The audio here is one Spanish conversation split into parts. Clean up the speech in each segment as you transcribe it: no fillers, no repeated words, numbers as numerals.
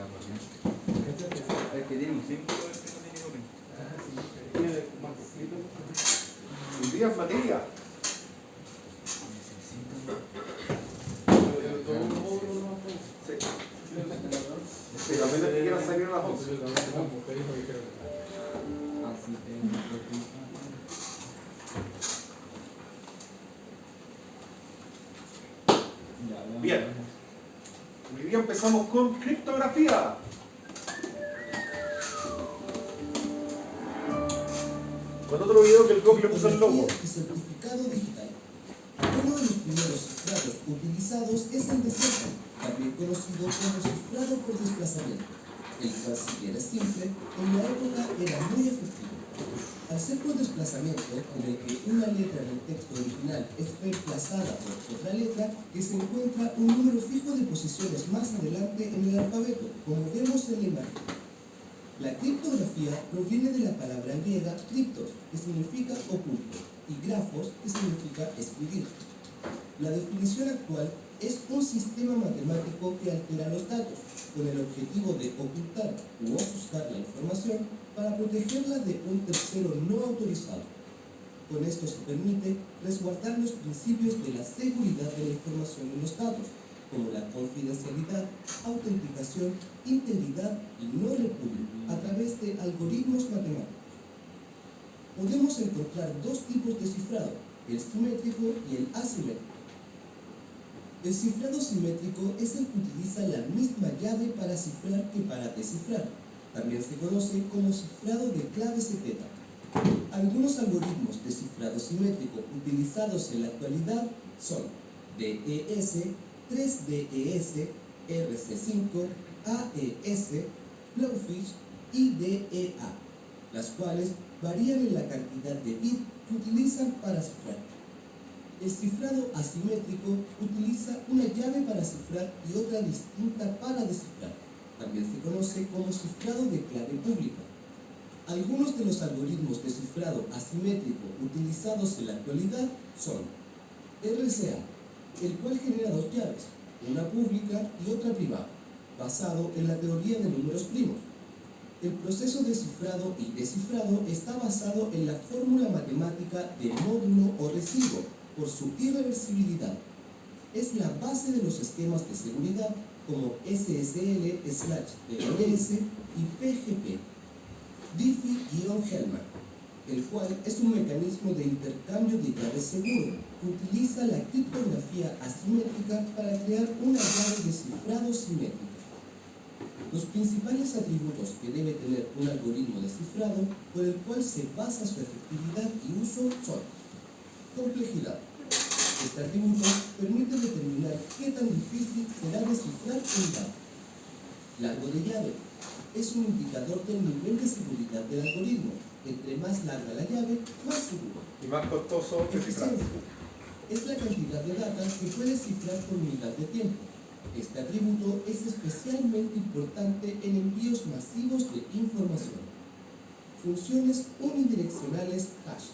El que tiene un 5 es el que no tiene corriente. Hoy día es materia. Sí. Sí, la pena es que quieran salir a las 11. Así tengo. Bien. Hoy día empezamos con criptografía. Con otro video que el Goku le puso el logo. Y certificado digital. Uno de los primeros cifrados utilizados es el de Z, también conocido como cifrado por desplazamiento, el cual, si bien es simple, en la época era muy efectivo. Al ser por desplazamiento, en el que una letra del texto original es reemplazada por otra letra, que se encuentra un número fijo de posiciones más adelante en el alfabeto, como vemos en la imagen. La criptografía proviene de la palabra griega criptos, que significa oculto, y grafos, que significa escribir. La definición actual es un sistema matemático que altera los datos, con el objetivo de ocultar u ofuscar la información para protegerla de un tercero no autorizado. Con esto se permite resguardar los principios de la seguridad de la información en los datos, como la confidencialidad, autenticación, integridad y no repudio, a través de algoritmos matemáticos. Podemos encontrar dos tipos de cifrado, el simétrico y el asimétrico. El cifrado simétrico es el que utiliza la misma llave para cifrar que para descifrar. También se conoce como cifrado de clave secreta. Algunos algoritmos de cifrado simétrico utilizados en la actualidad son DES, 3DES, RC5, AES, Blowfish y DEA, las cuales varían en la cantidad de bits que utilizan para cifrar. El cifrado asimétrico utiliza una llave para cifrar y otra distinta para descifrar. También se conoce como cifrado de clave pública. Algunos de los algoritmos de cifrado asimétrico utilizados en la actualidad son RCA, el cual genera dos llaves, una pública y otra privada, basado en la teoría de números primos. El proceso de cifrado y descifrado está basado en la fórmula matemática de módulo o residuo, por su irreversibilidad. Es la base de los esquemas de seguridad como SSL/DNS y PGP. Diffie-Hellman, el cual es un mecanismo de intercambio de llaves seguro que utiliza la criptografía asimétrica para crear una llave de cifrado simétrico. Los principales atributos que debe tener un algoritmo de cifrado por el cual se basa su efectividad y uso son: complejidad. Este atributo permite determinar qué tan difícil será descifrar un dato. Largo de llave. Es un indicador del nivel de seguridad del algoritmo. Entre más larga la llave, más seguro. Y más costoso descifrar. Eficiencia. Es la cantidad de datos que puede cifrar por unidad de tiempo. Este atributo es especialmente importante en envíos masivos de información. Funciones unidireccionales hash.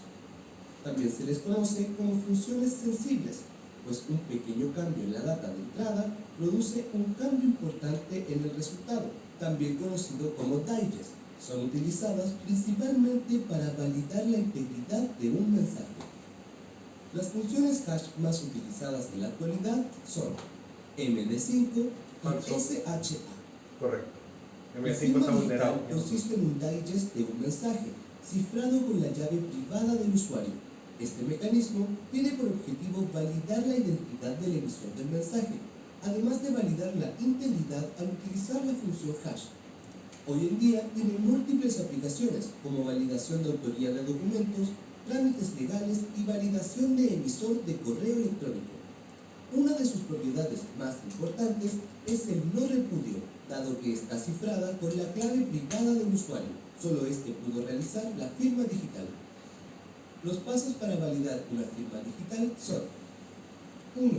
También se les conoce como funciones sensibles, pues un pequeño cambio en la data de entrada produce un cambio importante en el resultado, también conocido como digest. Son utilizadas principalmente para validar la integridad de un mensaje. Las funciones hash más utilizadas en la actualidad son MD5 y Falso. SHA. Correcto. La M5 firma está digital vulnerado. consiste en un digest de un mensaje, cifrado con la llave privada del usuario. Este mecanismo tiene por objetivo validar la identidad del emisor del mensaje, además de validar la integridad al utilizar la función hash. Hoy en día tiene múltiples aplicaciones, como validación de autoría de documentos, trámites legales y validación de emisor de correo electrónico. Una de sus propiedades más importantes es el no repudio, dado que está cifrada con la clave privada del usuario. Solo este pudo realizar la firma digital. Los pasos para validar una firma digital son: 1.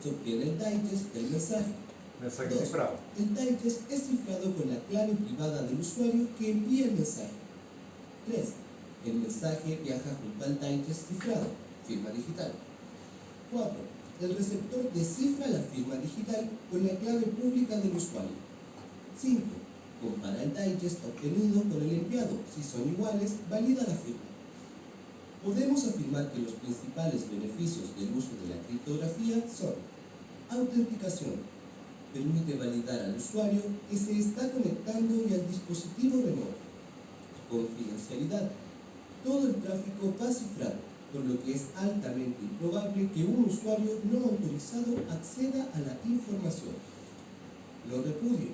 Se obtiene el digest del mensaje. Mensaje 2. cifrado. El digest es cifrado con la clave privada del usuario que envía el mensaje. 3. El mensaje viaja junto al digest cifrado, firma digital. 4. El receptor descifra la firma digital con la clave pública del usuario. 5. Compara el digest obtenido con el enviado. Si son iguales, valida la firma. Podemos afirmar que los principales beneficios del uso de la criptografía son: autenticación. Permite validar al usuario que se está conectando y al dispositivo remoto. Confidencialidad. Todo el tráfico va cifrado, por lo que es altamente improbable que un usuario no autorizado acceda a la información. Lo repudio.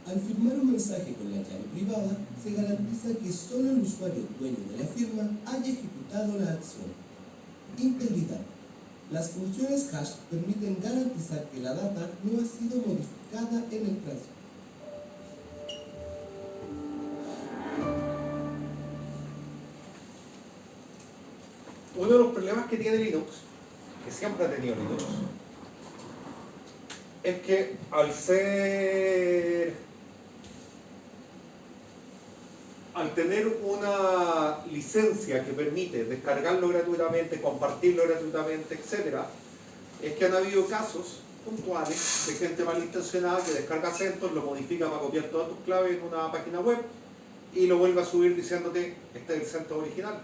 Al firmar un mensaje con la llave privada, se garantiza que solo el usuario dueño de la firma haya ejecutado la acción. Integridad. Las funciones hash permiten garantizar que la data no ha sido modificada en el tránsito. Uno de los problemas que tiene Linux, que siempre ha tenido Linux, es que al tener una licencia que permite descargarlo gratuitamente, compartirlo gratuitamente, etc., es que han habido casos puntuales de gente malintencionada que descarga CentOS, lo modifica para copiar todas tus claves en una página web y lo vuelve a subir diciéndote: este es el CentOS original.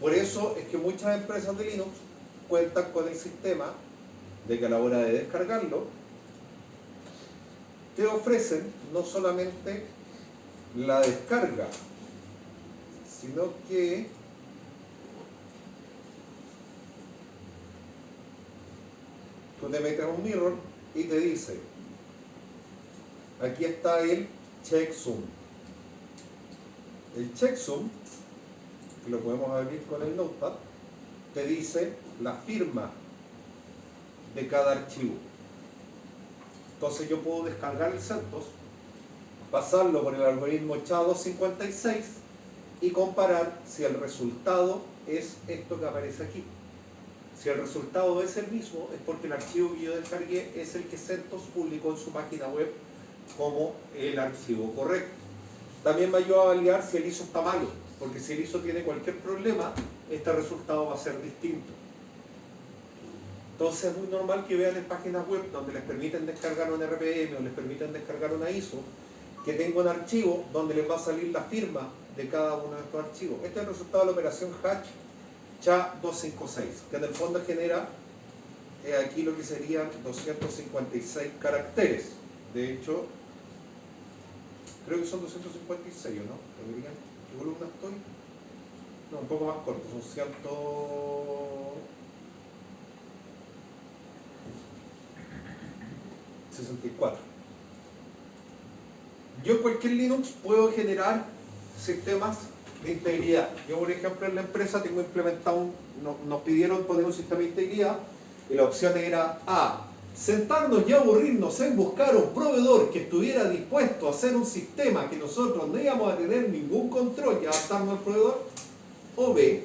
Por eso es que muchas empresas de Linux cuentan con el sistema de que a la hora de descargarlo te ofrecen no solamente la descarga, sino que tú te metes a un mirror y te dice: aquí está el checksum. El checksum, que lo podemos abrir con el Notepad, te dice la firma de cada archivo. Entonces yo puedo descargar el CentOS, pasarlo por el algoritmo SHA-256 y comparar si el resultado es esto que aparece aquí. Si el resultado es el mismo, es porque el archivo que yo descargué es el que CentOS publicó en su página web como el archivo correcto. También me ayuda a validar si el ISO está malo, porque si el ISO tiene cualquier problema, este resultado va a ser distinto. Entonces es muy normal que vean en páginas web donde les permiten descargar un RPM o les permiten descargar una ISO, que tenga un archivo donde les va a salir la firma de cada uno de estos archivos. Este es el resultado de la operación hash SHA-256, que en el fondo genera aquí lo que serían 256 caracteres. De hecho, creo que son 256, ¿o no? ¿Deberían? ¿Qué columna estoy? No, un poco más corto, son 164. Yo en cualquier Linux puedo generar sistemas de integridad. Yo, por ejemplo, en la empresa tengo implementado, nos pidieron poner un sistema de integridad y la opción era A, sentarnos y aburrirnos en buscar un proveedor que estuviera dispuesto a hacer un sistema que nosotros no íbamos a tener ningún control y adaptarnos al proveedor, o B,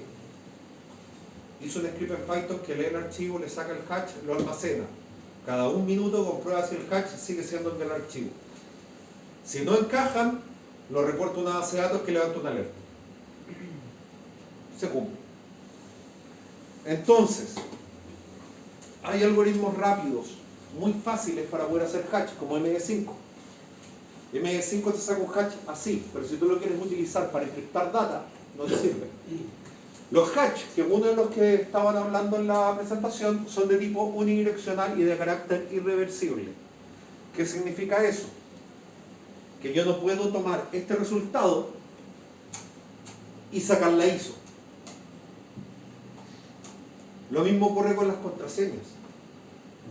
hizo un script en Python que lee el archivo, le saca el hash, lo almacena. Cada un minuto comprueba si el hash sigue siendo el del archivo. Si no encajan, lo reporta una base de datos que levanta una alerta. Se cumple. Entonces, hay algoritmos rápidos, muy fáciles para poder hacer hash, como MD5. MD5 te saca un hash así, pero si tú lo quieres utilizar para encriptar data, no te sirve. Los hash, que uno de los que estaban hablando en la presentación, son de tipo unidireccional y de carácter irreversible. ¿Qué significa eso? Que yo no puedo tomar este resultado y sacar la ISO. Lo mismo ocurre con las contraseñas.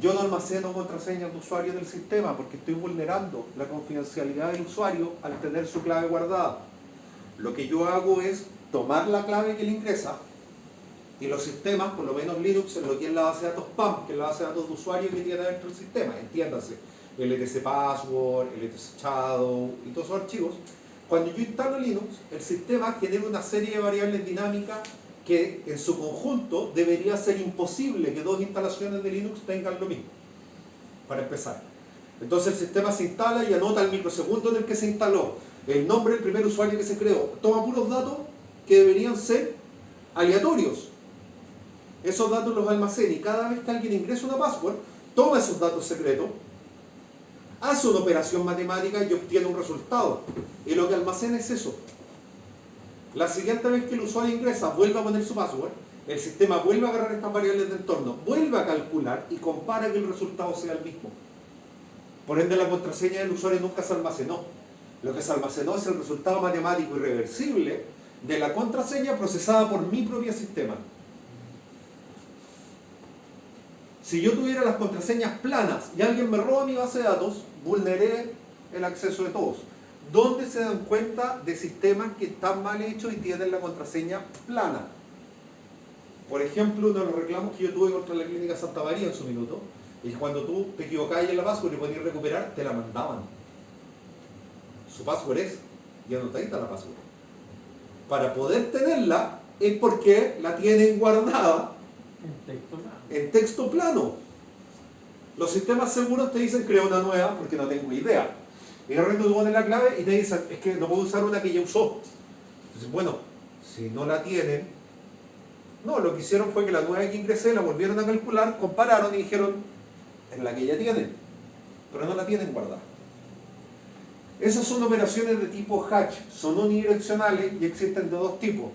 Yo no almaceno contraseñas de usuario en el sistema porque estoy vulnerando la confidencialidad del usuario al tener su clave guardada. Lo que yo hago es tomar la clave que le ingresa y los sistemas, por lo menos Linux, en lo que es la base de datos PAM, que es la base de datos de usuario que tiene dentro del sistema, entiéndase, el LTC Password, el LTC Shadow y todos esos archivos. Cuando yo instalo Linux, el sistema genera una serie de variables dinámicas que en su conjunto debería ser imposible que dos instalaciones de Linux tengan lo mismo, para empezar. Entonces el sistema se instala y anota el microsegundo en el que se instaló, el nombre del primer usuario que se creó, toma puros datos que deberían ser aleatorios. Esos datos los almacena y cada vez que alguien ingresa una password, toma esos datos secretos, hace una operación matemática y obtiene un resultado. Y lo que almacena es eso. La siguiente vez que el usuario ingresa, vuelve a poner su password, el sistema vuelve a agarrar estas variables de entorno, vuelve a calcular y compara que el resultado sea el mismo. Por ende, la contraseña del usuario nunca se almacenó. Lo que se almacenó es el resultado matemático irreversible de la contraseña procesada por mi propio sistema. Si yo tuviera las contraseñas planas y alguien me roba mi base de datos, vulneré el acceso de todos. ¿Dónde se dan cuenta de sistemas que están mal hechos y tienen la contraseña plana? Por ejemplo, uno de los reclamos que yo tuve contra la Clínica Santa María en su minuto, es cuando tú te equivocabas en la password y ponías recuperar, te la mandaban. Su password es, y anotadita la password. Para poder tenerla, es porque la tienen guardada en texto plano. Los sistemas seguros te dicen crea una nueva porque no tengo idea. Y de repente tú pones la clave y te dicen es que no puedo usar una que ya usó. Entonces, bueno, si no la tienen, no, lo que hicieron fue que la nueva que ingresé la volvieron a calcular, compararon y dijeron es la que ya tienen, pero no la tienen guardada. Esas son operaciones de tipo hatch, son unidireccionales y existen de dos tipos.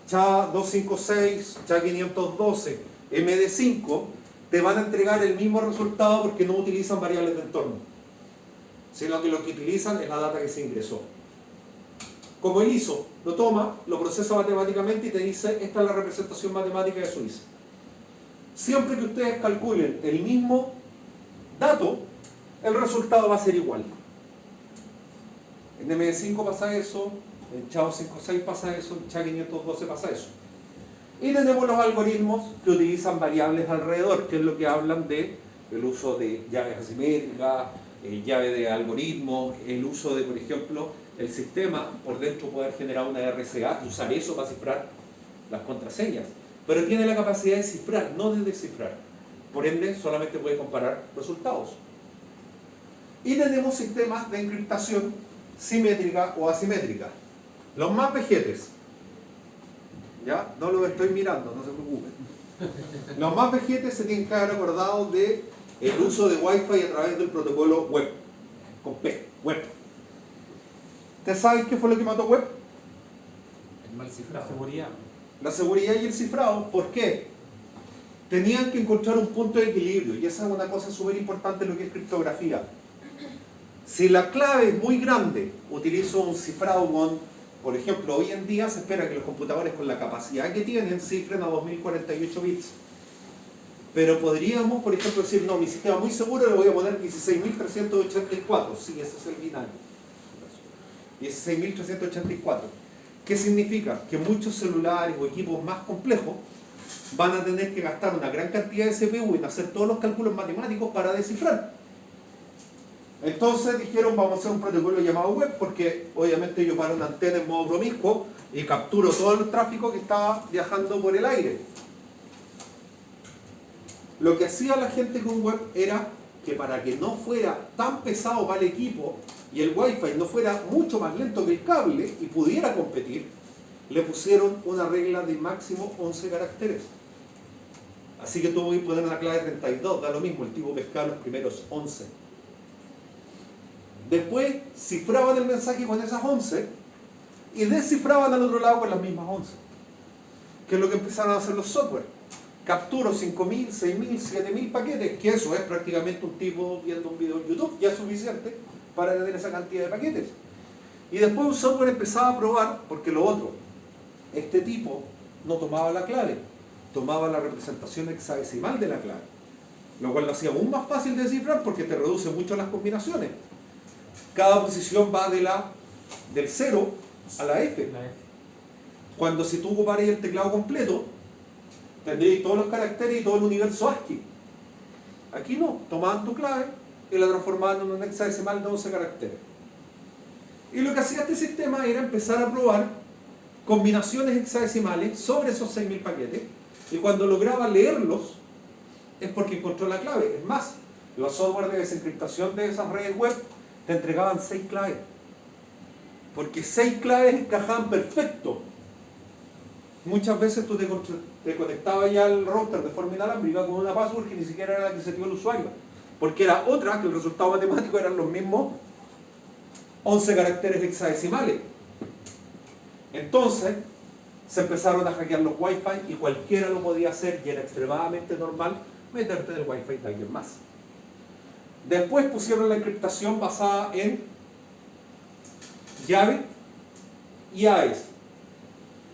SHA-256, SHA-512, MD5 te van a entregar el mismo resultado porque no utilizan variables de entorno, sino que lo que utilizan es la data que se ingresó. Como el ISO lo toma, lo procesa matemáticamente y te dice esta es la representación matemática de su ISO. Siempre que ustedes calculen el mismo dato, el resultado va a ser igual. En MD5 pasa eso, en SHA-256 pasa eso, en SHA-512 pasa eso. Y tenemos los algoritmos que utilizan variables alrededor, que es lo que hablan de el uso de llaves asimétricas, llave de algoritmos, el uso de, por ejemplo, el sistema por dentro poder generar una RCA y usar eso para cifrar las contraseñas. Pero tiene la capacidad de cifrar, no de descifrar. Por ende, solamente puede comparar resultados. Y tenemos sistemas de encriptación simétrica o asimétrica. Los más vejetes, ¿ya? No los estoy mirando, no se preocupen. Los más vejetes se tienen que haber acordado de el uso de Wi-Fi a través del protocolo web, con P, web. ¿Ustedes saben qué fue lo que mató web? El mal cifrado. La seguridad. La seguridad y el cifrado. ¿Por qué? Tenían que encontrar un punto de equilibrio, y esa es una cosa súper importante en lo que es criptografía. Si la clave es muy grande, utilizo un cifrado con, por ejemplo, hoy en día se espera que los computadores con la capacidad que tienen cifren a 2048 bits. Pero podríamos, por ejemplo, decir, no, mi sistema muy seguro le voy a poner 16.384. Sí, ese es el binario. 16.384. ¿Qué significa? Que muchos celulares o equipos más complejos van a tener que gastar una gran cantidad de CPU en hacer todos los cálculos matemáticos para descifrar. Entonces dijeron, vamos a hacer un protocolo llamado web, porque obviamente yo paro una antena en modo promiscuo y capturo todo el tráfico que estaba viajando por el aire. Lo que hacía la gente con web era que para que no fuera tan pesado para el equipo y el wifi no fuera mucho más lento que el cable y pudiera competir, le pusieron una regla de máximo 11 caracteres. Así que tú voy a poner una clave 32, da lo mismo, el tipo pescaba los primeros 11. Después cifraban el mensaje con esas 11 y descifraban al otro lado con las mismas 11. Que es lo que empezaron a hacer los software. Capturo 5.000, 6.000, 7.000 paquetes, que eso es prácticamente un tipo viendo un video en YouTube, ya es suficiente para tener esa cantidad de paquetes. Y después un software empezaba a probar, porque lo otro, este tipo no tomaba la clave, tomaba la representación hexadecimal de la clave, lo cual lo hacía aún más fácil de descifrar porque te reduce mucho las combinaciones. Cada posición va del 0 a la F. Cuando si tú ocuparas el teclado completo, tendrías todos los caracteres y todo el universo ASCII. Aquí no, tomaban tu clave y la transformaban en un hexadecimal de 11 caracteres. Y lo que hacía este sistema era empezar a probar combinaciones hexadecimales sobre esos 6.000 paquetes, y cuando lograba leerlos es porque encontró la clave. Es más, los software de desencriptación de esas redes web te entregaban 6 claves, porque 6 claves encajaban perfecto. Muchas veces tú te conectabas ya al router de forma inalámbrica con una password que ni siquiera era la que se dio el usuario, porque era otra que el resultado matemático eran los mismos 11 caracteres hexadecimales. Entonces se empezaron a hackear los Wi-Fi y cualquiera lo podía hacer y era extremadamente normal meterte en el Wi-Fi de alguien más. Después pusieron la encriptación basada en llave y AES,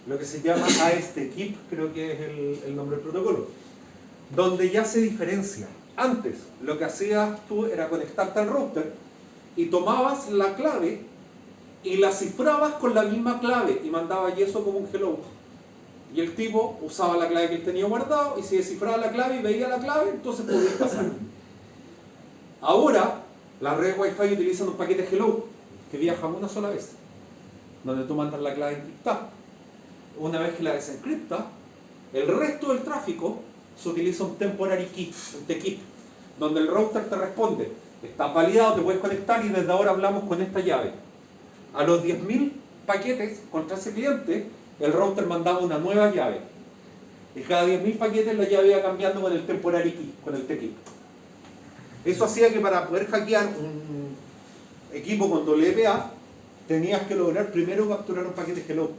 lo que se llama AES de KEEP, creo que es el nombre del protocolo, donde ya se diferencia. Antes lo que hacías tú era conectarte al router y tomabas la clave y la cifrabas con la misma clave y mandabas eso como un hello. Y el tipo usaba la clave que él tenía guardado y si descifraba la clave y veía la clave, entonces podía pasar. Ahora, las redes Wi-Fi utilizan un paquete hello que viaja una sola vez, donde tú mandas la clave encriptada. Una vez que la desencripta, el resto del tráfico se utiliza un temporary key, un TKEEP, donde el router te responde, estás validado, te puedes conectar y desde ahora hablamos con esta llave. A los 10.000 paquetes contra ese cliente, el router mandaba una nueva llave. Y cada 10.000 paquetes la llave iba cambiando con el temporary key, con el TKEEP. Eso hacía que para poder hackear un equipo con WPA, tenías que lograr primero capturar un paquete hello.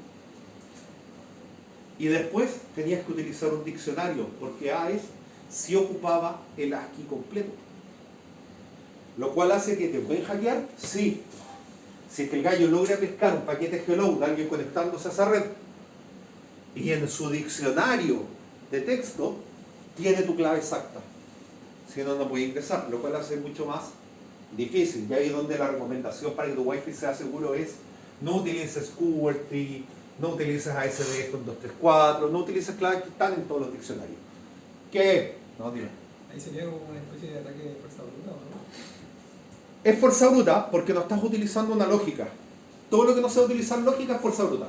Y después tenías que utilizar un diccionario, porque AES sí ocupaba el ASCII completo. Lo cual hace que te pueden hackear, sí. Si es que el gallo logra pescar un paquete hello de alguien conectándose a esa red, y en su diccionario de texto tiene tu clave exacta. Si no, no puede ingresar, lo cual hace mucho más difícil. Y ahí es donde la recomendación para que tu Wi-Fi sea seguro es no utilices QWERTY, no utilices ASDF con 234, no utilices claves que están en todos los diccionarios. ¿Qué? No, dime. Ahí sería como una especie de ataque de fuerza bruta, ¿no? Es fuerza bruta porque no estás utilizando una lógica. Todo lo que no sea utilizar lógica es fuerza bruta.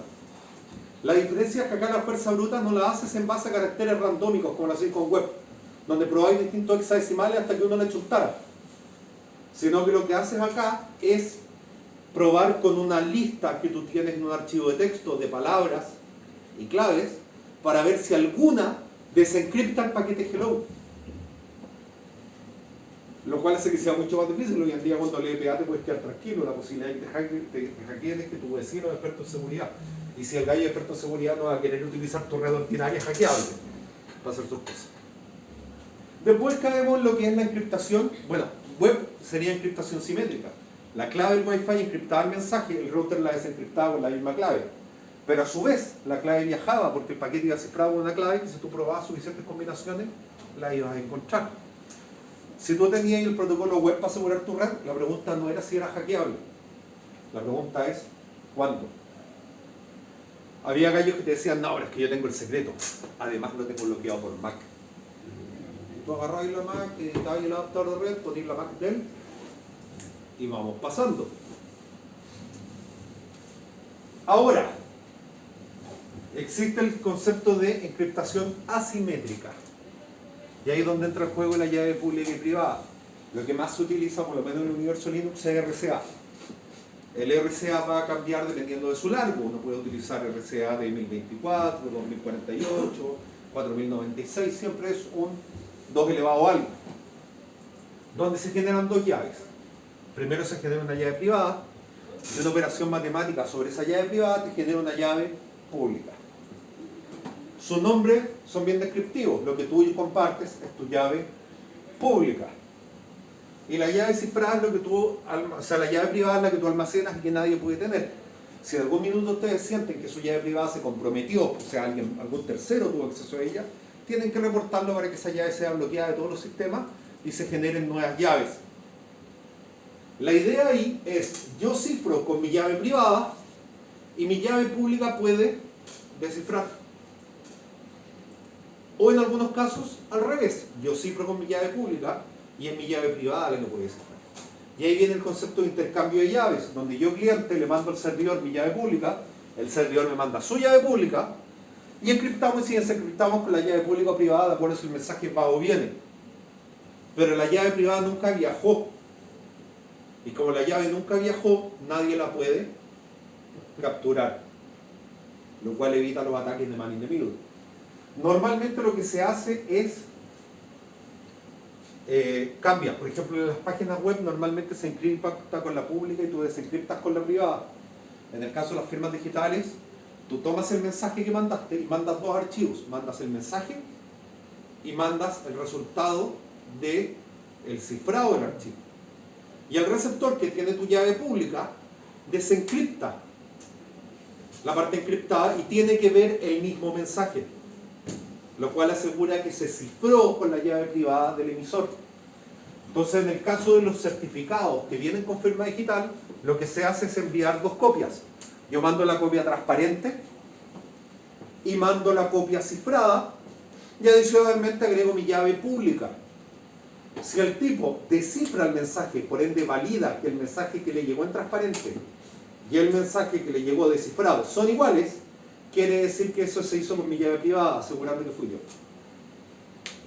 La diferencia es que acá la fuerza bruta no la haces en base a caracteres randómicos como lo hacéis con web, donde probáis distintos hexadecimales hasta que uno le chuntara. Sino que lo que haces acá es probar con una lista que tú tienes en un archivo de texto de palabras y claves para ver si alguna desencripta el paquete hello. Lo cual hace que sea mucho más difícil. Hoy en día cuando lees PA te puedes quedar tranquilo. La posibilidad de que te hackeen es que tu vecino es experto en seguridad. Y si el gallo es experto en seguridad no va a querer utilizar tu red ordinaria hackeable para hacer sus cosas. Después caemos en lo que es la encriptación. Bueno, web sería encriptación simétrica. La clave del Wi-Fi encriptaba el mensaje, el router la desencriptaba con la misma clave. Pero a su vez, la clave viajaba porque el paquete iba cifrado con una clave que si tú probabas suficientes combinaciones, la ibas a encontrar. Si tú tenías el protocolo web para asegurar tu red, la pregunta no era si era hackeable. La pregunta es, ¿cuándo? Había gallos que te decían, no, pero es que yo tengo el secreto. Además lo tengo bloqueado por Mac. Tú agarrás la Mac, editas el adaptador de red, ponés la Mac de él y vamos pasando. Ahora, existe el concepto de encriptación asimétrica. Y ahí es donde entra el juego la llave pública y privada. Lo que más se utiliza, por lo menos en el universo Linux, es RCA. El RCA va a cambiar dependiendo de su largo. Uno puede utilizar RCA de 1024, 2048, 4096, siempre es un 2 elevado a algo. Donde se generan dos llaves. Primero se genera una llave privada, y una operación matemática sobre esa llave privada te genera una llave pública. Sus nombres son bien descriptivos. Lo que tú compartes es tu llave pública. Y la llave cifrada es lo que tú, o sea, la llave privada es la que tú almacenas y que nadie puede tener. Si en algún minuto ustedes sienten que su llave privada se comprometió, o sea, algún tercero tuvo acceso a ella, tienen que reportarlo para que esa llave sea bloqueada de todos los sistemas y se generen nuevas llaves. La idea ahí es, yo cifro con mi llave privada y mi llave pública puede descifrar. O en algunos casos, al revés, yo cifro con mi llave pública y es mi llave privada la que puede descifrar. Y ahí viene el concepto de intercambio de llaves, donde yo cliente le mando al servidor mi llave pública, el servidor me manda su llave pública y encriptamos, y si desencriptamos con la llave pública o privada, de acuerdo si el mensaje va o viene. Pero la llave privada nunca viajó. Y como la llave nunca viajó, nadie la puede capturar, lo cual evita los ataques de man in the middle. Normalmente lo que se hace es cambia. Por ejemplo, en las páginas web normalmente se encripta con la pública y tú desencriptas con la privada. En el caso de las firmas digitales, tú tomas el mensaje que mandaste y mandas dos archivos. Mandas el mensaje y mandas el resultado del cifrado del archivo. Y el receptor que tiene tu llave pública desencripta la parte encriptada y tiene que ver el mismo mensaje, lo cual asegura que se cifró con la llave privada del emisor. Entonces, en el caso de los certificados que vienen con firma digital, lo que se hace es enviar dos copias. Yo mando la copia transparente y mando la copia cifrada y adicionalmente agrego mi llave pública. Si el tipo descifra el mensaje, por ende valida que el mensaje que le llegó en transparente y el mensaje que le llegó descifrado son iguales, quiere decir que eso se hizo con mi llave privada, asegurando que fui yo.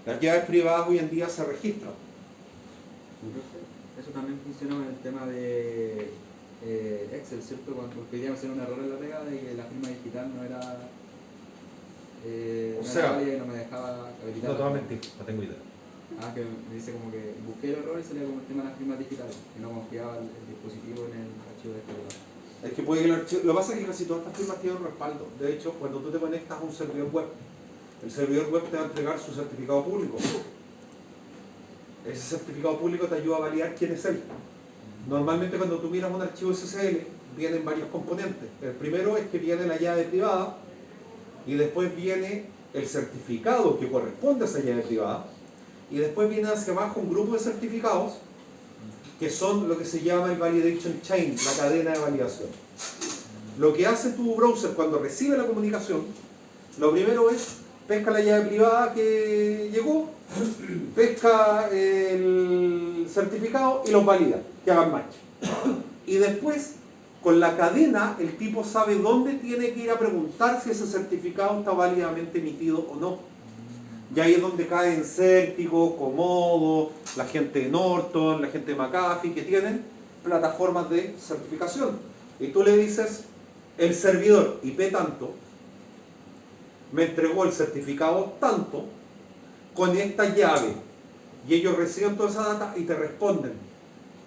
Las llaves privadas hoy en día se registran. Eso también funcionó en el tema de Excel, ¿cierto? Porque hoy día me hicieron un error en la pega de que la firma digital no era O sea, válida y no me dejaba habilitar. No te voy a mentir, no tengo idea. Que me dice como que busqué el error y salía como el tema de las firmas digitales, que no confiaba el dispositivo en el archivo de descargado. Es que puede que el archivo, lo que pasa es que casi todas estas firmas tienen un respaldo. De hecho, cuando tú te conectas a un servidor web, el servidor web te va a entregar su certificado público. Ese certificado público te ayuda a validar quién es él. Normalmente cuando tú miras un archivo SSL, vienen varios componentes. El primero es que viene la llave privada y después viene el certificado que corresponde a esa llave privada y después viene hacia abajo un grupo de certificados que son lo que se llama el validation chain, la cadena de validación. Lo que hace tu browser cuando recibe la comunicación, lo primero es pesca la llave privada que llegó, pesca el certificado y los valida, que hagan match. Y después, con la cadena, el tipo sabe dónde tiene que ir a preguntar si ese certificado está válidamente emitido o no. Y ahí es donde caen Cértigo, Comodo, la gente de Norton, la gente de McAfee, que tienen plataformas de certificación. Y tú le dices, el servidor IP tanto, me entregó el certificado tanto, con esta llave. Y ellos reciben toda esa data y te responden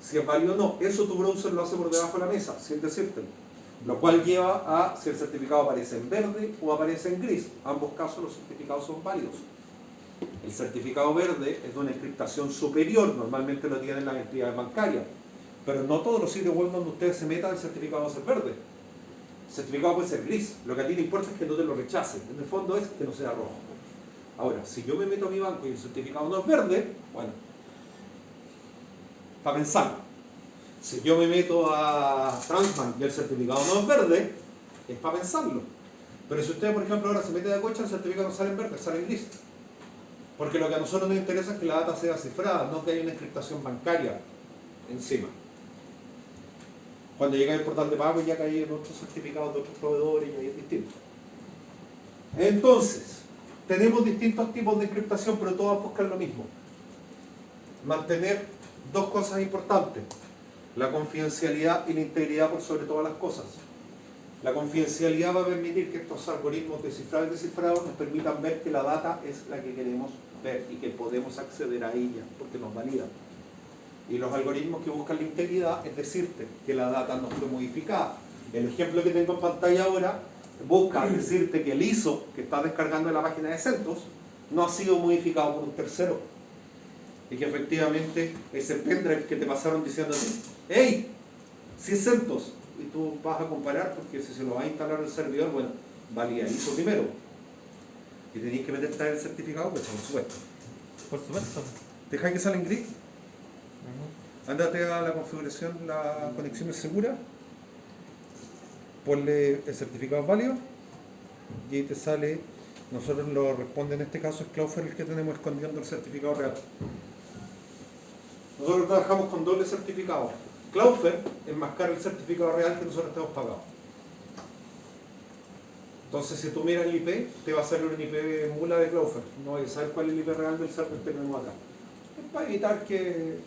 si es válido o no. Eso tu browser lo hace por debajo de la mesa, sin decírtelo. Lo cual lleva a si el certificado aparece en verde o aparece en gris. En ambos casos los certificados son válidos. El certificado verde es de una encriptación superior, normalmente lo tienen las entidades bancarias, pero no todos los sitios web donde ustedes se metan el certificado va a ser verde. El certificado puede ser gris, lo que a ti te importa es que no te lo rechacen, en el fondo es que no sea rojo. Ahora, si yo me meto a mi banco y el certificado no es verde, bueno, para pensar. Si yo me meto a Transbank y el certificado no es verde, es para pensarlo. Pero si usted, por ejemplo, ahora se mete a Cocha, el certificado no sale en verde, sale en gris. Porque lo que a nosotros nos interesa es que la data sea cifrada, no que haya una encriptación bancaria encima. Cuando llega el portal de pago ya cae en otros certificados de otros proveedores y ahí es distinto. Entonces, tenemos distintos tipos de encriptación, pero todas buscan lo mismo. Mantener dos cosas importantes: la confidencialidad y la integridad por sobre todas las cosas. La confidencialidad va a permitir que estos algoritmos de cifrado y descifrado nos permitan ver que la data es la que queremos ver y que podemos acceder a ella porque nos valida. Y los algoritmos que buscan la integridad es decirte que la data no fue modificada. El ejemplo que tengo en pantalla ahora busca decirte que el ISO que está descargando de la página de CentOS no ha sido modificado por un tercero. Y que efectivamente ese pendrive que te pasaron diciéndote, hey, si es CentOS, y tú vas a comparar porque si se lo va a instalar el servidor, bueno, valida el ISO primero. Y tenéis que meterte en el certificado, pues por supuesto. Por supuesto. Deja que salga en gris. Ándate a la configuración, la conexión es segura. Ponle el certificado válido. Y ahí te sale, nosotros lo responde en este caso es Cloudflare el que tenemos escondiendo el certificado real. Nosotros trabajamos con doble certificado. Cloudflare enmascara el certificado real que nosotros tenemos pagado. Entonces, si tú miras el IP, te va a salir un IP mula de Cloudflare. No vas a saber cuál es el IP real del server que tenemos acá. Es para evitar que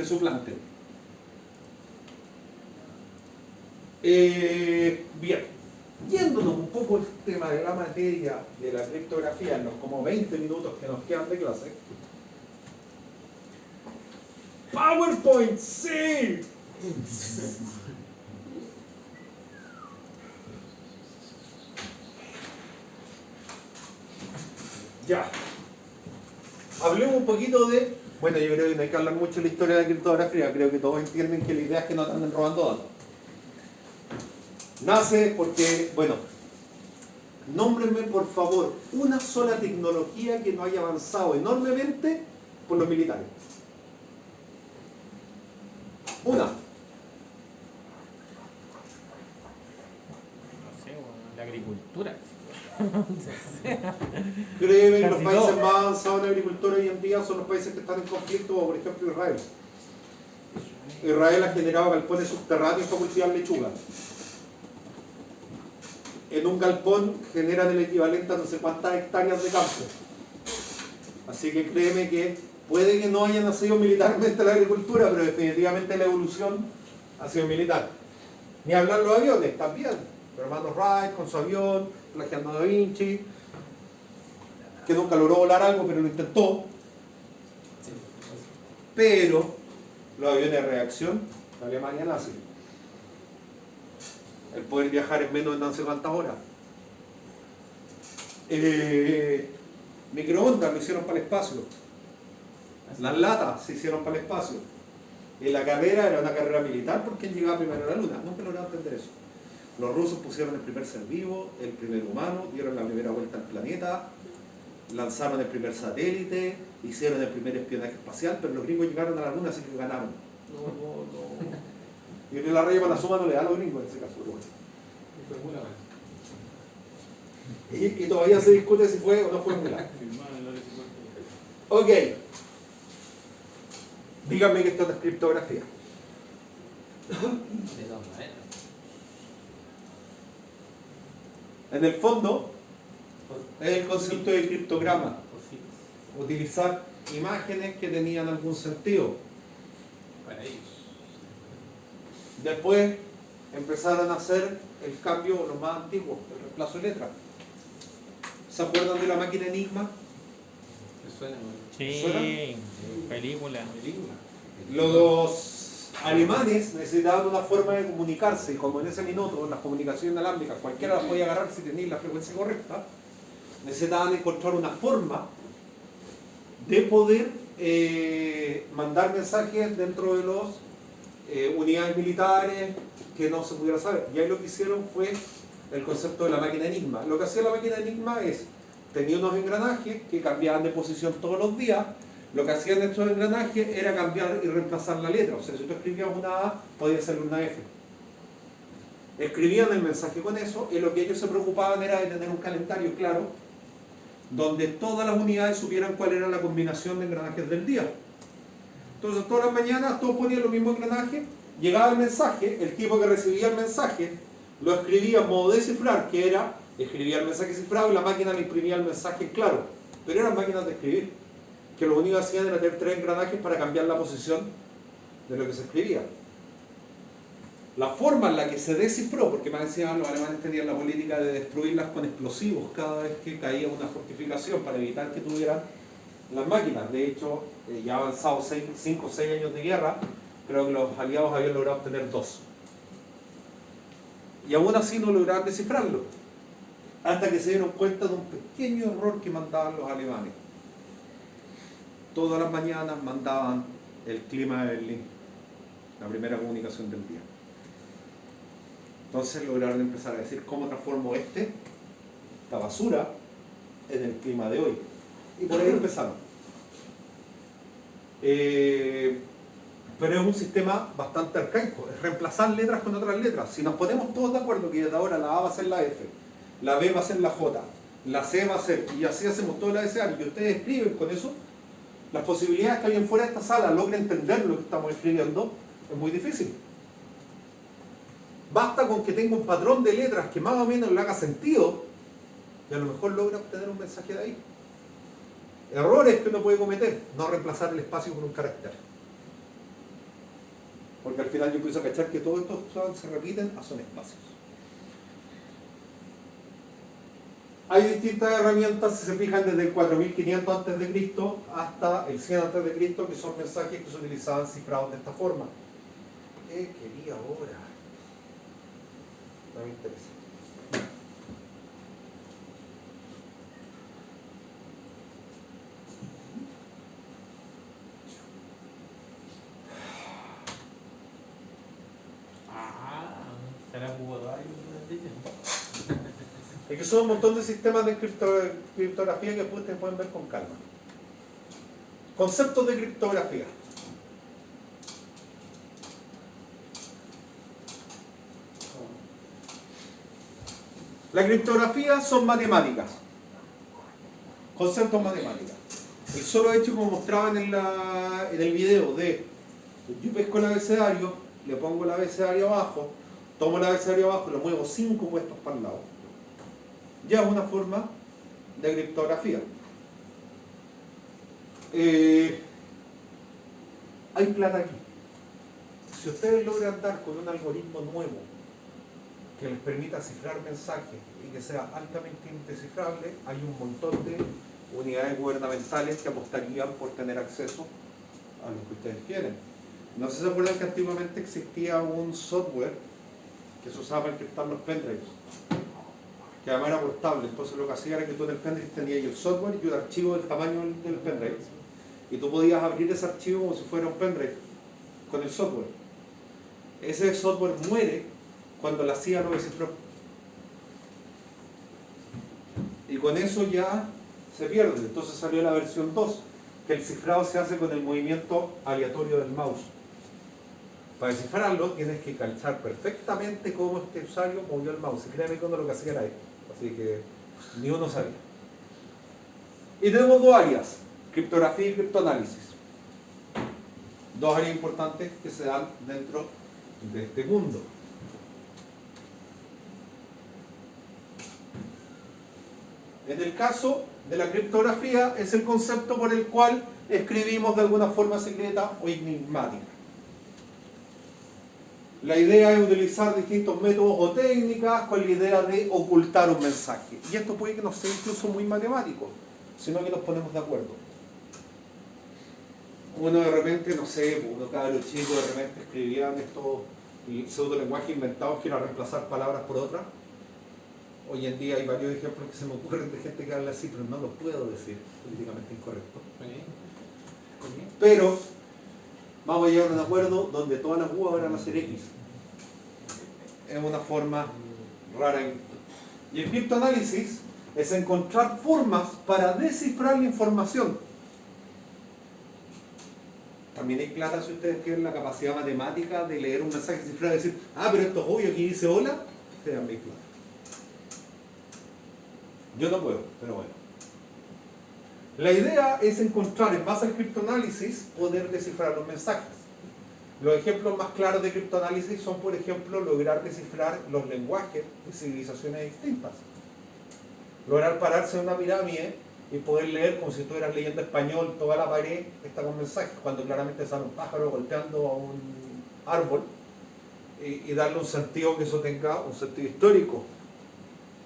suplanten. Bien, yéndonos un poco el tema de la materia de la criptografía en los como 20 minutos que nos quedan de clase, PowerPoint, sí. Ya. Hablemos un poquito de... Bueno, yo creo que no hay que hablar mucho de la historia de la criptografía. Creo que todos entienden que la idea es que no te anden robando datos. Nace porque, bueno, nómbrenme por favor una sola tecnología que no haya avanzado enormemente por los militares. Una. No sé, la agricultura. Créeme que los Casi países todo. más avanzados en la agricultura hoy en día son los países que están en conflicto, como por ejemplo Israel. Israel ha generado galpones subterráneos para cultivar lechuga. En un galpón generan el equivalente a no sé cuántas hectáreas de campo. Así que créeme que puede que no haya nacido militarmente la agricultura, pero definitivamente la evolución ha sido militar. Ni hablar los aviones, también. Hermano Wright con su avión, plagiando a Da Vinci, que nunca logró volar algo, pero lo intentó. Pero los aviones de reacción, la Alemania nazi. El poder viajar en menos de no sé cuántas horas. Microondas lo hicieron para el espacio. Las latas se hicieron para el espacio. Y la carrera era una carrera militar porque él llegaba primero a la luna. Nunca lograron entender eso. Los rusos pusieron el primer ser vivo, el primer humano, dieron la primera vuelta al planeta, lanzaron el primer satélite, hicieron el primer espionaje espacial, pero los gringos llegaron a la luna, así que ganaron. No. Y la raya para la suma no le da a los gringos en ese caso. Pero bueno. Y todavía se discute si fue o no fue muy largo. Ok. Díganme que esto es criptografía. De todas maneras. En el fondo, es el concepto de criptograma. Utilizar imágenes que tenían algún sentido. Para ellos. Después empezaron a hacer el cambio, lo más antiguo, el reemplazo de letras. ¿Se acuerdan de la máquina Enigma? Me suena, Sí, ¿Suena? película. Los alemanes necesitaban una forma de comunicarse, y como en ese minuto las comunicaciones inalámbricas cualquiera las podía agarrar si tenía la frecuencia correcta, necesitaban encontrar una forma de poder mandar mensajes dentro de los unidades militares que no se pudiera saber. Y ahí lo que hicieron fue el concepto de la máquina Enigma. Lo que hacía la máquina Enigma es, tenía unos engranajes que cambiaban de posición todos los días. Lo que hacían estos engranajes era cambiar y reemplazar la letra. O sea, si tú escribías una A, podía ser una F. Escribían el mensaje con eso, y lo que ellos se preocupaban era de tener un calendario claro, donde todas las unidades supieran cuál era la combinación de engranajes del día. Entonces, todas las mañanas todos ponían los mismos engranajes, llegaba el mensaje, el tipo que recibía el mensaje lo escribía en modo de cifrar, que era, escribía el mensaje cifrado y la máquina le imprimía el mensaje claro. Pero eran máquinas de escribir, que lo único que hacían era tener 3 engranajes para cambiar la posición de lo que se escribía. La forma en la que se descifró, porque más encima los alemanes tenían la política de destruirlas con explosivos cada vez que caía una fortificación para evitar que tuvieran las máquinas. De hecho, ya avanzados 5 o 6 años de guerra, creo que los aliados habían logrado obtener 2. Y aún así no lograron descifrarlo, hasta que se dieron cuenta de un pequeño error que mandaban los alemanes. Todas las mañanas mandaban el clima de Berlín, la primera comunicación del día. Entonces lograron empezar a decir cómo transformo esta basura, en el clima de hoy. Y por ahí empezaron. Pero es un sistema bastante arcaico, es reemplazar letras con otras letras. Si nos ponemos todos de acuerdo que desde ahora la A va a ser la F, la B va a ser la J, la C va a ser, y así hacemos todo el abecedario, y ustedes escriben con eso, las posibilidades que alguien fuera de esta sala logre entender lo que estamos escribiendo es muy difícil. Basta con que tenga un patrón de letras que más o menos le haga sentido, y a lo mejor logra obtener un mensaje de ahí. Errores que uno puede cometer: no reemplazar el espacio por un carácter. Porque al final yo empiezo a cachar que todos estos se repiten, son espacios. Hay distintas herramientas, si se fijan, desde el 4500 a.C. hasta el 100 a.C., que son mensajes que se utilizaban cifrados de esta forma. ¿Qué quería ahora? No me interesa. Será jugador Es que son un montón de sistemas de criptografía que ustedes pueden ver con calma. Conceptos de criptografía. La criptografía son matemáticas. Conceptos matemáticos. El solo hecho, como mostraban en el video, de yo pesco el abecedario, le pongo el abecedario abajo, tomo el abecedario abajo y lo muevo 5 puestos para el lado, ya es una forma de criptografía. Hay plata aquí. Si ustedes logran dar con un algoritmo nuevo que les permita cifrar mensajes y que sea altamente indescifrable, hay un montón de unidades gubernamentales que apostarían por tener acceso a lo que ustedes quieren. No sé si se acuerdan que antiguamente existía un software que se usaba para encriptar los pendrives, que además era portable. Entonces lo que hacía era que tú en el pendrive tenías el software y un archivo del tamaño del pendrive, y tú podías abrir ese archivo como si fuera un pendrive con el software. Ese software muere cuando la CIA lo descifró, y con eso ya se pierde. Entonces salió la versión 2, que el cifrado se hace con el movimiento aleatorio del mouse. Para descifrarlo tienes que calzar perfectamente cómo este usuario movió el mouse. Y créanme que uno lo que hacía era esto, así que ni uno sabía. Y tenemos dos áreas, criptografía y criptoanálisis. Dos áreas importantes que se dan dentro de este mundo. En el caso de la criptografía es el concepto por el cual escribimos de alguna forma secreta o enigmática. La idea es utilizar distintos métodos o técnicas con la idea de ocultar un mensaje. Y esto puede que no sea incluso muy matemático, sino que nos ponemos de acuerdo. Uno de repente, no sé, uno cabro chico de repente escribían estos pseudolenguajes inventados que iban a reemplazar palabras por otras. Hoy en día hay varios ejemplos que se me ocurren de gente que habla así, pero no lo puedo decir, políticamente incorrecto. Pero vamos a llegar a un acuerdo donde todas las U van a ser X. Es una forma rara. Y el criptoanálisis es encontrar formas para descifrar la información. También hay plata si ustedes tienen la capacidad matemática de leer un mensaje cifrado y decir, ah, pero esto es obvio, aquí dice hola, ustedes dan plata. Yo no puedo, pero bueno. La idea es encontrar, en base al criptoanálisis, poder descifrar los mensajes. Los ejemplos más claros de criptoanálisis son, por ejemplo, lograr descifrar los lenguajes de civilizaciones distintas. Lograr pararse en una pirámide y poder leer como si estuvieras leyendo español, toda la pared está con mensajes, cuando claramente sale un pájaro golpeando a un árbol, y darle un sentido que eso tenga un sentido histórico.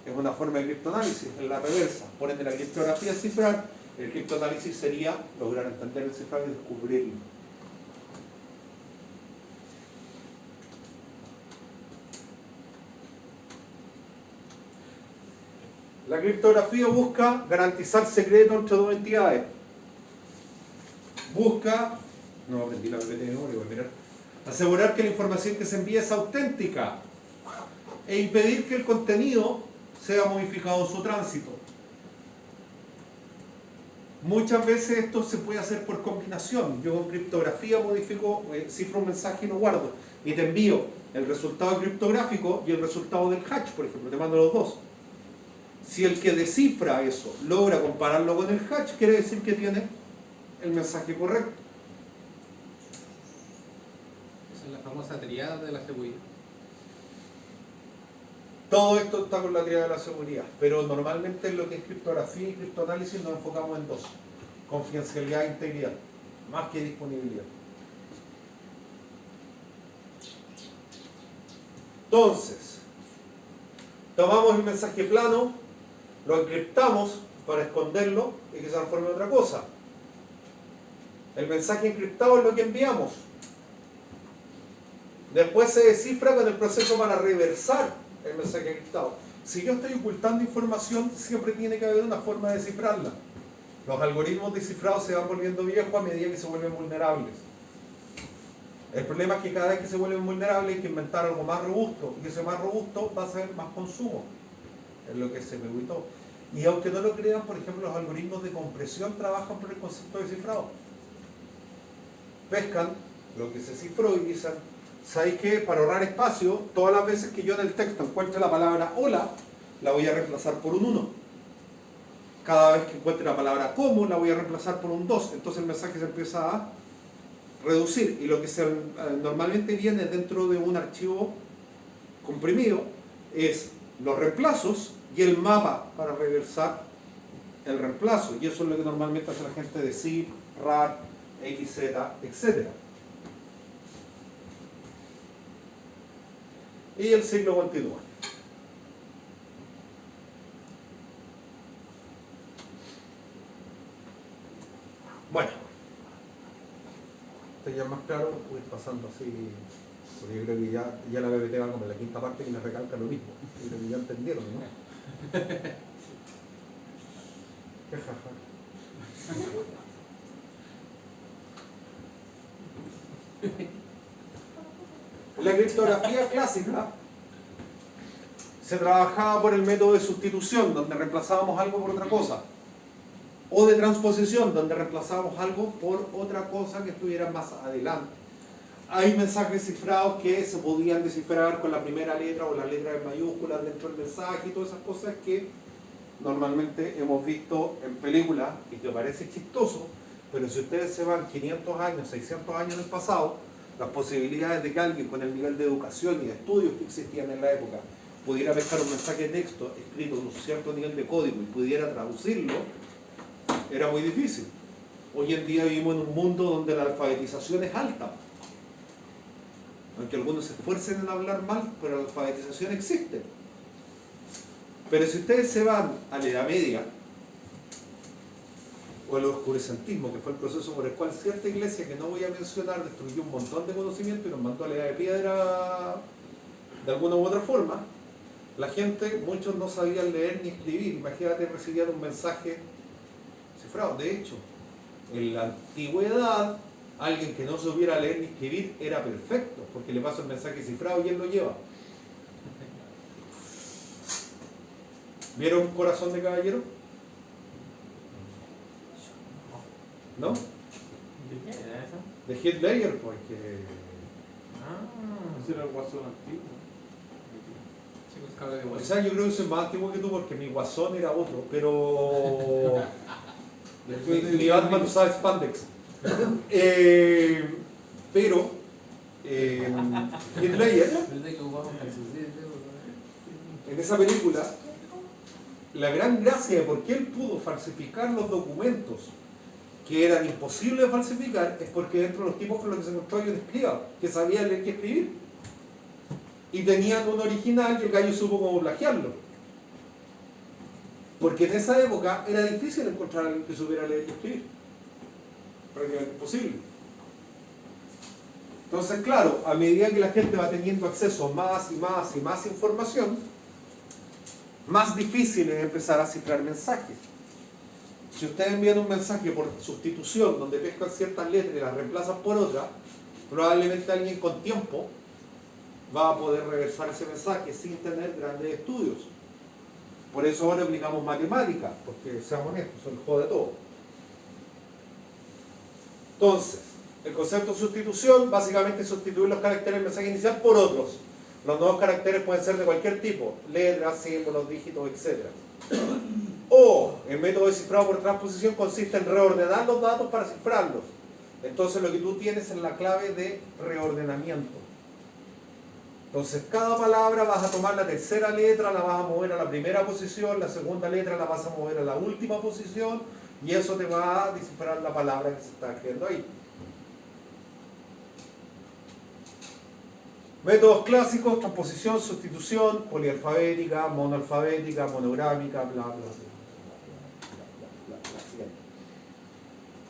Es una forma de criptoanálisis, es la reversa. Por ende, la criptografía es cifrar, el criptoanálisis sería lograr entender el cifrado y descubrirlo. La criptografía busca garantizar secreto entre dos entidades. Busca, no aprendí la PPT de memoria, voy a mirar, asegurar que la información que se envía es auténtica e impedir que el contenido sea modificado en su tránsito. Muchas veces esto se puede hacer por combinación. Yo con criptografía modifico, cifro un mensaje y lo guardo, y te envío el resultado criptográfico y el resultado del hash, por ejemplo, te mando los dos. Si el que descifra eso logra compararlo con el hash, quiere decir que tiene el mensaje correcto. Esa es la famosa triada de la seguridad. Todo esto está con la teoría de la seguridad, pero normalmente en lo que es criptografía y criptoanálisis nos enfocamos en dos: confidencialidad e integridad, más que disponibilidad. Entonces, tomamos el mensaje plano Lo encriptamos para esconderlo y que se transforme en otra cosa. El mensaje encriptado es lo que enviamos. Después se descifra con el proceso para reversar el mensaje encriptado. Si yo estoy ocultando información, siempre tiene que haber una forma de descifrarla. Los algoritmos descifrados se van volviendo viejos a medida que se vuelven vulnerables. El problema es que cada vez que se vuelven vulnerables hay que inventar algo más robusto, y ese más robusto va a ser más consumo, es lo que se me gustó. Y aunque no lo crean, por ejemplo, los algoritmos de compresión trabajan por el concepto de cifrado. Pescan lo que se cifró y dicen, ¿sabéis qué? Para ahorrar espacio, todas las veces que yo en el texto encuentre la palabra hola, la voy a reemplazar por un 1. Cada vez que encuentre la palabra como, la voy a reemplazar por un 2. Entonces el mensaje se empieza a reducir. Y lo que normalmente viene dentro de un archivo comprimido es los reemplazos y el mapa para reversar el reemplazo. Y eso es lo que normalmente hace la gente de zip, rar, xz, etc. Y el ciclo continúa. Bueno, esto ya es más claro, voy pasando así, porque yo creo que ya la BBT va como en la quinta parte y me recalca lo mismo. Yo creo que ya entendieron, ¿no? Qué jaja. La criptografía clásica se trabajaba por el método de sustitución, donde reemplazábamos algo por otra cosa, o de transposición, donde reemplazábamos algo por otra cosa que estuviera más adelante. Hay mensajes cifrados que se podían descifrar con la primera letra o la letra en mayúsculas dentro del mensaje y todas esas cosas que normalmente hemos visto en películas y que parece chistoso, pero si ustedes se van 500 años, 600 años en el pasado, las posibilidades de que alguien con el nivel de educación y de estudios que existían en la época pudiera pescar un mensaje de texto escrito con un cierto nivel de código y pudiera traducirlo, era muy difícil. Hoy en día vivimos en un mundo donde la alfabetización es alta. Aunque algunos se esfuercen en hablar mal, pero la alfabetización existe. Pero si ustedes se van a la Edad Media, o al oscurecentismo, que fue el proceso por el cual cierta iglesia, que no voy a mencionar, destruyó un montón de conocimiento y nos mandó a la Edad de Piedra de alguna u otra forma, la gente, muchos no sabían leer ni escribir. Imagínate, recibían un mensaje cifrado. De hecho, en la antigüedad, alguien que no supiera leer ni escribir era perfecto, porque le pasa el mensaje cifrado y él lo lleva. ¿Vieron Corazón de Caballero? ¿No? ¿De qué era eso? De Heath Ledger, porque... Ese era el guasón antiguo. Chicos, cabros de O vuelta. sea, yo creo que soy más antiguo que tú porque mi guasón era otro, pero... mi Batman usaba spandex. Pero... Heath Ledger, en esa película, la gran gracia de por qué él pudo falsificar los documentos que eran imposibles de falsificar es porque dentro de los tipos con los que se encontró hay un escriba que sabía leer y escribir. Y tenían un original y el gallo supo cómo plagiarlo. Porque en esa época era difícil encontrar a alguien que supiera leer y escribir. Prácticamente imposible. Entonces, claro, a medida que la gente va teniendo acceso a más y más y más información, más difícil es empezar a cifrar mensajes. Si ustedes envían un mensaje por sustitución, donde pescan ciertas letras y las reemplazan por otras, probablemente alguien con tiempo va a poder reversar ese mensaje sin tener grandes estudios. Por eso ahora aplicamos matemáticas, porque seamos honestos, son el juego de todo. Entonces, el concepto de sustitución básicamente es sustituir los caracteres del mensaje inicial por otros. Los nuevos caracteres pueden ser de cualquier tipo, letras, símbolos, dígitos, etc. O el método de cifrado por transposición consiste en reordenar los datos para cifrarlos. Entonces lo que tú tienes es la clave de reordenamiento. Entonces cada palabra vas a tomar la tercera letra, la vas a mover a la primera posición, la segunda letra la vas a mover a la última posición y eso te va a descifrar la palabra que se está escribiendo ahí. Métodos clásicos: transposición, sustitución, polialfabética, monoalfabética, monográmica, bla, bla, bla. Siguiente.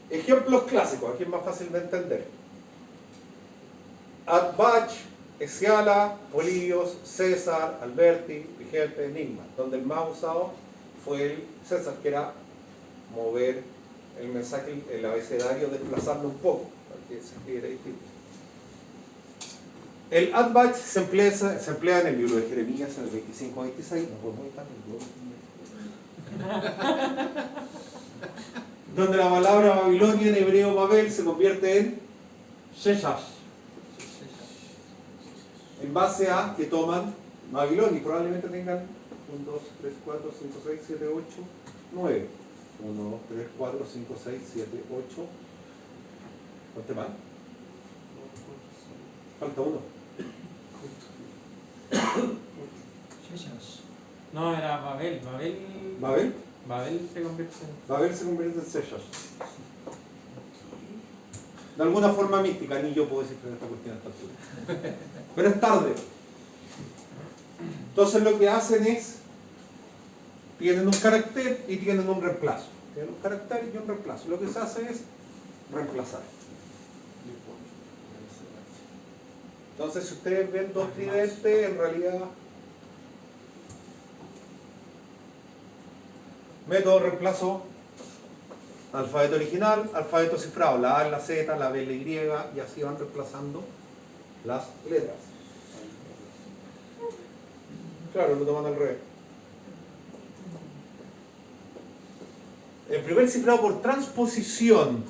Ejemplos clásicos, aquí es más fácil de entender. Atbach, Sciala, Polibios, César, Alberti, Vigente, Enigma, donde el más usado fue el César, que era mover el mensaje, el abecedario, desplazarlo un poco, para que se escribiera distinto. El Atbach se emplea en el libro de Jeremías, en el 25-26, no podemos estar en el libro. Donde la palabra Babilonia en hebreo Babel se convierte en Sheshash, en base a que toman Babilonia, y probablemente tengan 1, 2, 3, 4, 5, 6, 7, 8, 9. 1, 2, 3, 4, 5, 6, 7, 8. ¿Conté mal? Falta uno. No, era Babel. ¿Babel? Babel se convierte en... Babel se convierte en Sheshash. De alguna forma mística, ni yo puedo descifrar esta cuestión a esta altura. Pero es tarde. Entonces lo que hacen es, tienen un carácter y tienen un reemplazo. Tienen un carácter y un reemplazo. Lo que se hace es reemplazar. Entonces si ustedes ven dos tridentes, en realidad... Método de reemplazo: alfabeto original, alfabeto cifrado, la A, la Z, la B, la Y, y así van reemplazando las letras. Claro, lo toman al revés. El primer cifrado por transposición,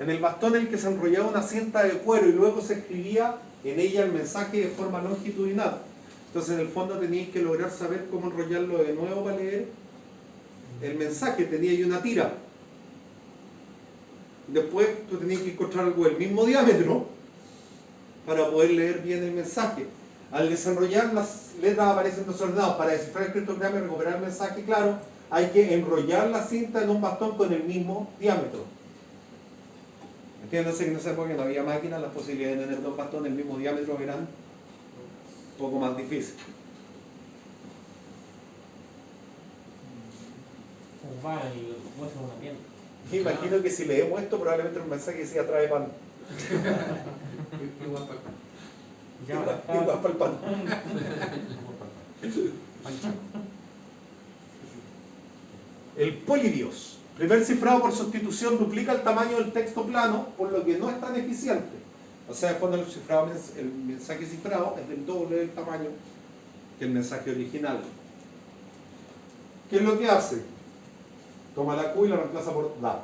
en el bastón en el que se enrollaba una cinta de cuero y luego se escribía en ella el mensaje de forma longitudinal. Entonces en el fondo teníais que lograr saber cómo enrollarlo de nuevo para leer el mensaje. Tenía ahí una tira. Después tú tenías que encontrar algo del mismo diámetro para poder leer bien el mensaje. Al desenrollar, las letras aparecen desordenadas. Para descifrar el criptograma y recuperar el mensaje claro, hay que enrollar la cinta en un bastón con el mismo diámetro. Entiéndase que en esa época no había máquinas, las posibilidades de tener dos bastones del mismo diámetro eran un poco más difíciles. Urbana y hueso de una piel. Imagino que si leemos esto, probablemente un mensaje decía trae pan. Igual para el pan. El Polibios. Primer cifrado por sustitución duplica el tamaño del texto plano, por lo que no es tan eficiente. O sea, cuando el mensaje cifrado es del doble del tamaño que el mensaje original. ¿Qué es lo que hace? Toma la Q y la reemplaza por da.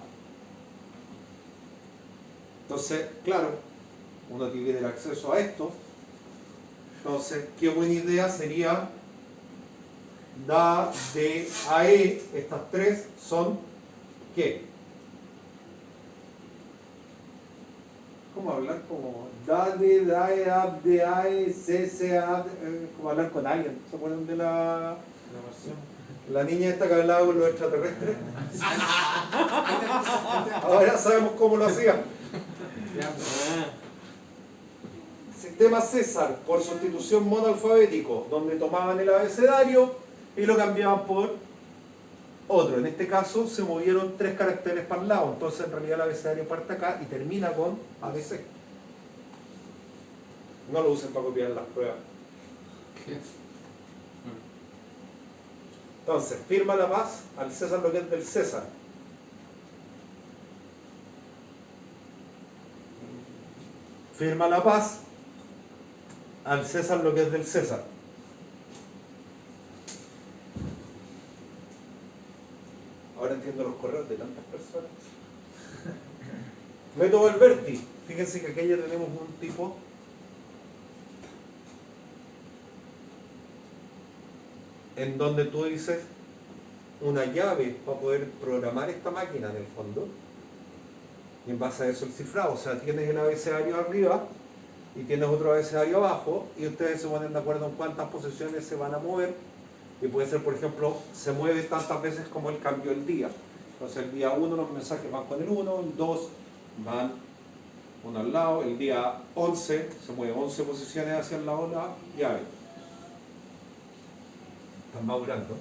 Entonces, claro, uno tiene que tener acceso a esto. Entonces, qué buena idea sería da, de, a, e. Estas tres son ¿qué? ¿Cómo hablar? Como da, de, dae, ab, de, ae, se, ab, como hablar con alguien. ¿Se acuerdan de la versión? La niña esta que hablaba con los extraterrestres? Ahora sabemos cómo lo hacía. Sistema César, por sustitución monoalfabético, donde tomaban el abecedario y lo cambiaban por otro. En este caso se movieron 3 caracteres para el lado, entonces en realidad el abecedario parte acá y termina con ABC. No lo usen para copiar las pruebas. Entonces, firma la paz al César lo que es del César. Firma la paz al César lo que es del César. Ahora entiendo los correos de tantas personas. Método Alberti. Fíjense que aquí ya tenemos un tipo en donde tú dices una llave para poder programar esta máquina en el fondo, y en base a eso el cifrado. O sea, tienes el abecedario arriba y tienes otro abecedario abajo y ustedes se ponen de acuerdo en cuántas posiciones se van a mover, y puede ser, por ejemplo, se mueve tantas veces como el cambio del día. Entonces el día 1 los mensajes van con el 1, el 2 van uno al lado. El día 11 se mueve 11 posiciones hacia el lado de la llave. Están madurando.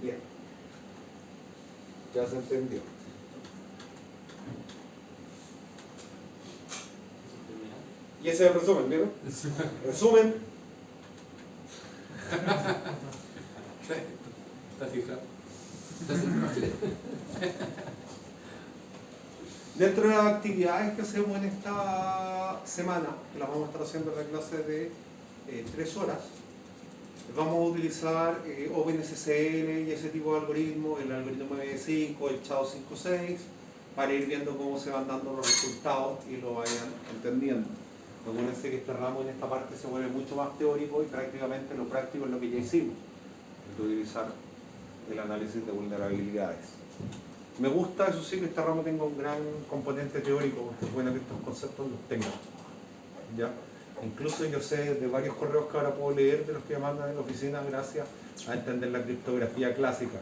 Bien. Ya se entendió. Y ese es el resumen, ¿vieron? Resumen. Está cifrado. Dentro de las actividades que hacemos en esta semana, que las vamos a estar haciendo en la clase de 3 horas, vamos a utilizar OpenSSL y ese tipo de algoritmos, el algoritmo MD5, el Chao 5.6, para ir viendo cómo se van dando los resultados y lo vayan entendiendo. Acuérdense que este ramo en esta parte se vuelve mucho más teórico y prácticamente lo práctico es lo que ya hicimos, de utilizar el análisis de vulnerabilidades. Me gusta, eso sí, que este ramo tenga un gran componente teórico, porque es bueno que estos conceptos los tengan. ¿Ya? Incluso yo sé de varios correos que ahora puedo leer de los que me mandan en la oficina gracias a entender la criptografía clásica.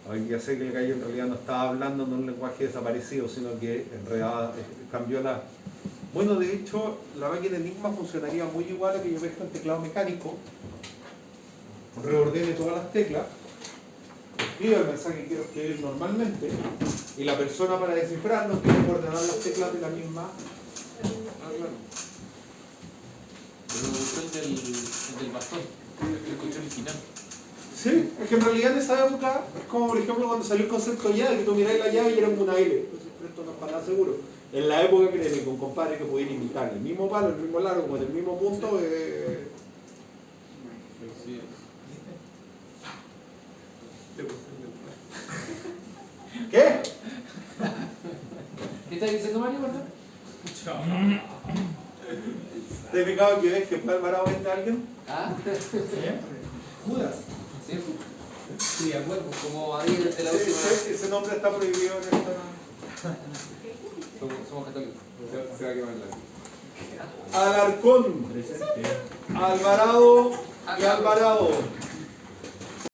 Hoy ya sé que el gallo en realidad no estaba hablando en un lenguaje desaparecido, sino que en realidad cambió la... Bueno, de hecho, la máquina Enigma funcionaría muy igual a que yo pesco en teclado mecánico, reordene todas las teclas, escriba el mensaje que quiero escribir normalmente, y la persona para descifrarlo tiene que ordenar las teclas de la misma. Ah, claro. Pero me gustó el del bastón, el escuché original. Sí, es que en realidad en esa época es como por ejemplo cuando salió el concepto de llave, que tú miráis la llave y era como una L. Entonces, esto no es para nada seguro. En la época, créeme, con compadres que podían imitar el mismo palo, el mismo largo, con el mismo punto. ¿Qué? ¿Qué estás diciendo, Mario, verdad? ¿Te has fijado que ves que fue Alvarado vende a alguien? ¿Ah? Judas. Sí, sí, de acuerdo. Como Adrián de la última. Ese nombre está prohibido en esta. Somos católicos. Se va a quemar la... Alarcón, Presente. Alvarado y Alvarado.